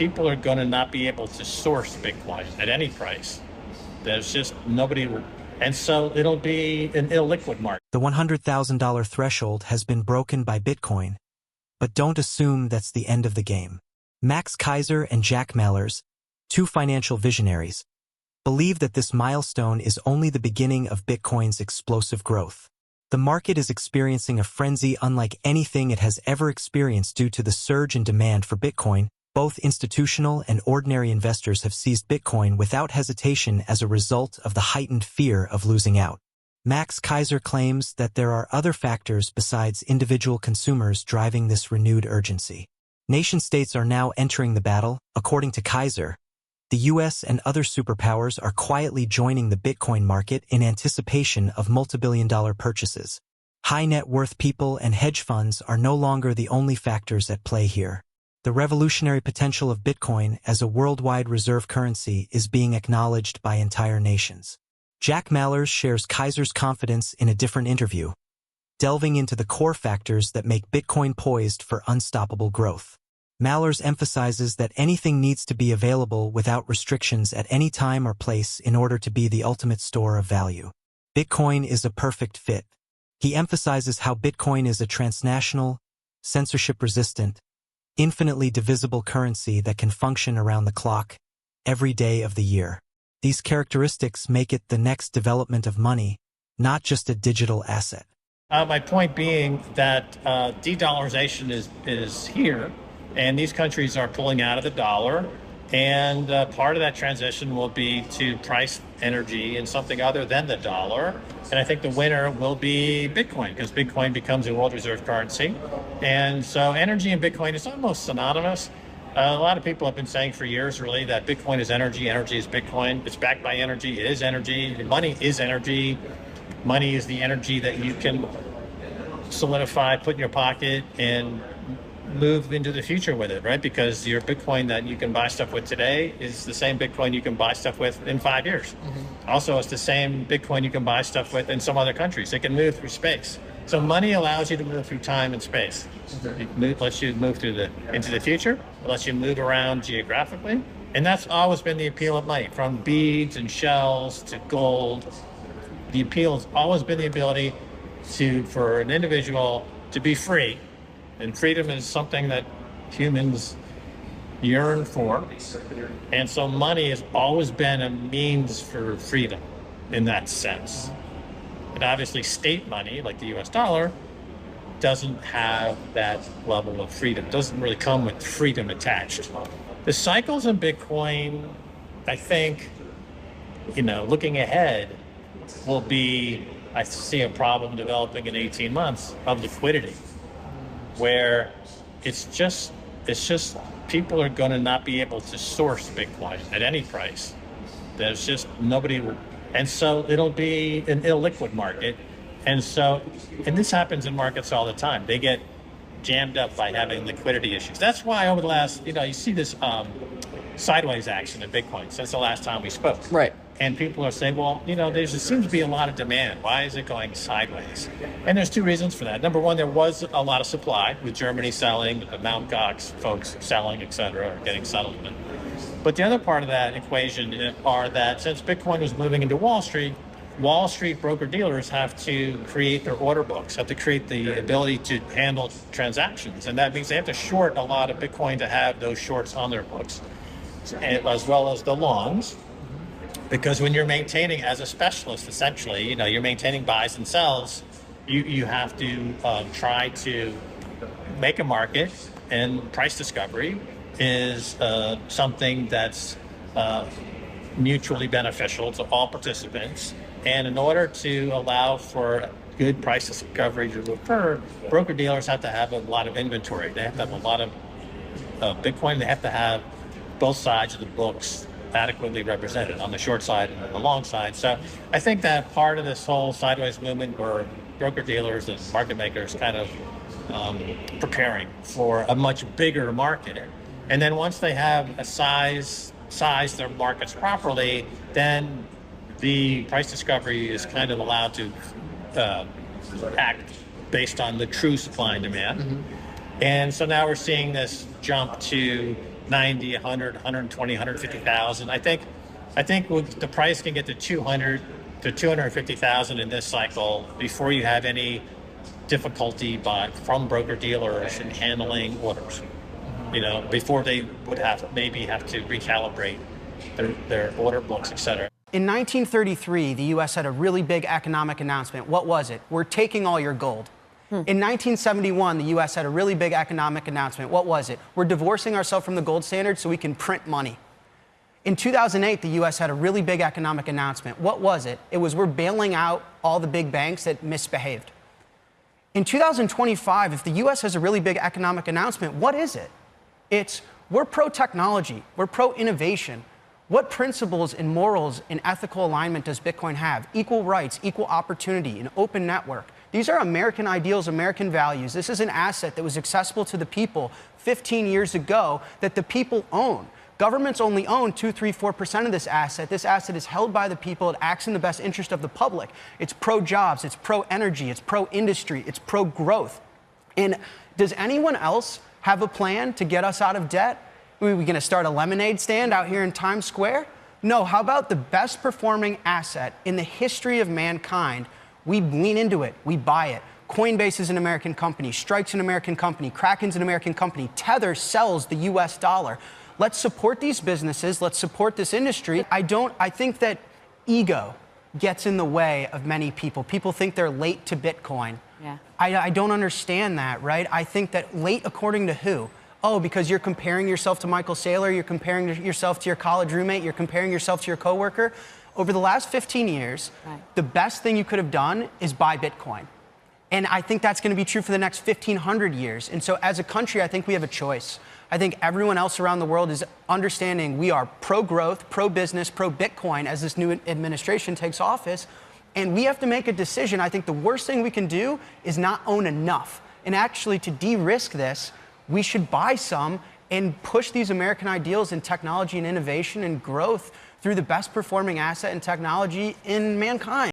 people are going to not be able to source Bitcoin at any price. There's just nobody, and so it'll be an illiquid market. The $100,000 threshold has been broken by Bitcoin, but don't assume that's the end of the game. Max Keiser and Jack Mallers, two financial visionaries, believe that this milestone is only the beginning of Bitcoin's explosive growth. The market is experiencing a frenzy unlike anything it has ever experienced due to the surge in demand for Bitcoin. Both institutional and ordinary investors have seized Bitcoin without hesitation as a result of the heightened fear of losing out. Max Keiser claims that there are other factors besides individual consumers driving this renewed urgency. Nation-states are now entering the battle. According to Keiser, the US and other superpowers are quietly joining the Bitcoin market in anticipation of multi-billion-dollar purchases. High net worth people and hedge funds are no longer the only factors at play here. The revolutionary potential of Bitcoin as a worldwide reserve currency is being acknowledged by entire nations. Jack Mallers shares Keiser's confidence in a different interview, delving into the core factors that make Bitcoin poised for unstoppable growth. Mallers emphasizes that anything needs to be available without restrictions at any time or place in order to be the ultimate store of value. Bitcoin is a perfect fit. He emphasizes how Bitcoin is a transnational, censorship-resistant, infinitely divisible currency that can function around the clock, every day of the year. These characteristics make it the next development of money, not just a digital asset. My point being that de-dollarization is here, and these countries are pulling out of the dollar, and part of that transition will be to price energy in something other than the dollar. And I think the winner will be Bitcoin, because Bitcoin becomes a world reserve currency. And so energy and Bitcoin is almost synonymous. A lot of people have been saying for years, really, that Bitcoin is energy, energy is Bitcoin. It's backed by energy, it is energy, money is energy. Money is the energy that you can solidify, put in your pocket, and move into the future with it, right? Because your Bitcoin that you can buy stuff with today is the same Bitcoin you can buy stuff with in 5 years. Also, it's the same Bitcoin you can buy stuff with in some other countries. It can move through space. So money allows you to move through time and space. It lets you move into the future. It lets you move around geographically. And that's always been the appeal of money, from beads and shells to gold. The appeal has always been the ability for an individual to be free. And freedom is something that humans yearn for. And so money has always been a means for freedom in that sense. But obviously state money, like the US dollar, doesn't have that level of freedom. It doesn't really come with freedom attached. The cycles in Bitcoin, I think, looking ahead, will be, I see a problem developing in 18 months of liquidity, where it's just people are going to not be able to source Bitcoin at any price. There's just nobody, and so it'll be an illiquid market. And this happens in markets all the time. They get jammed up by having liquidity issues. That's why over the last, you see this sideways action in Bitcoin since the last time we spoke. Right. And people are saying, well, there seems to be a lot of demand. Why is it going sideways? And there's two reasons for that. Number one, there was a lot of supply with Germany selling, the Mt. Gox folks selling, et cetera, or getting settlement. But the other part of that equation are that since Bitcoin was moving into Wall Street broker-dealers have to create their order books, have to create the ability to handle transactions. And that means they have to short a lot of Bitcoin to have those shorts on their books, as well as the longs. Because when you're maintaining as a specialist, essentially, you're maintaining buys and sells, you have to try to make a market, and price discovery is something that's mutually beneficial to all participants. And in order to allow for good price discovery to occur, broker-dealers have to have a lot of inventory. They have to have a lot of Bitcoin. They have to have both sides of the books adequately represented on the short side and on the long side. So I think that part of this whole sideways movement where broker-dealers and market makers kind of preparing for a much bigger market. And then once they have a size their markets properly, then the price discovery is kind of allowed to act based on the true supply and demand. And so now we're seeing this jump to 90, 100, 120, 150,000. I think the price can get to 200 to 250,000 in this cycle before you have any difficulty from broker dealers in handling orders. Before they would maybe have to recalibrate their order books, et cetera. In 1933, the U.S. had a really big economic announcement. What was it? We're taking all your gold. In 1971, the U.S. had a really big economic announcement. What was it? We're divorcing ourselves from the gold standard so we can print money. In 2008, the U.S. had a really big economic announcement. What was it? It was we're bailing out all the big banks that misbehaved. In 2025, if the U.S. has a really big economic announcement, what is it? It's we're pro-technology, we're pro-innovation. What principles and morals and ethical alignment does Bitcoin have? Equal rights, equal opportunity, an open network. These are American ideals, American values. This is an asset that was accessible to the people 15 years ago that the people own. Governments only own 2, 3, 4% of this asset. This asset is held by the people. It acts in the best interest of the public. It's pro-jobs, it's pro-energy, it's pro-industry, it's pro-growth. And does anyone else have a plan to get us out of debt? Are we going to start a lemonade stand out here in Times Square? No, how about the best performing asset in the history of mankind? We lean into it, we buy it. Coinbase is an American company, Strike's an American company, Kraken's an American company, Tether sells the US dollar. Let's support these businesses, let's support this industry. I think that ego gets in the way of many people. People think they're late to Bitcoin. Yeah. I don't understand that, right? I think that late according to who? Oh, because you're comparing yourself to Michael Saylor, you're comparing yourself to your college roommate, you're comparing yourself to your coworker. Over the last 15 years, the best thing you could have done is buy Bitcoin. And I think that's going to be true for the next 1,500 years. And so as a country, I think we have a choice. I think everyone else around the world is understanding we are pro-growth, pro-business, pro-Bitcoin as this new administration takes office. And we have to make a decision. I think the worst thing we can do is not own enough. And actually, to de-risk this, we should buy some and push these American ideals in technology and innovation and growth through the best performing asset and technology in mankind.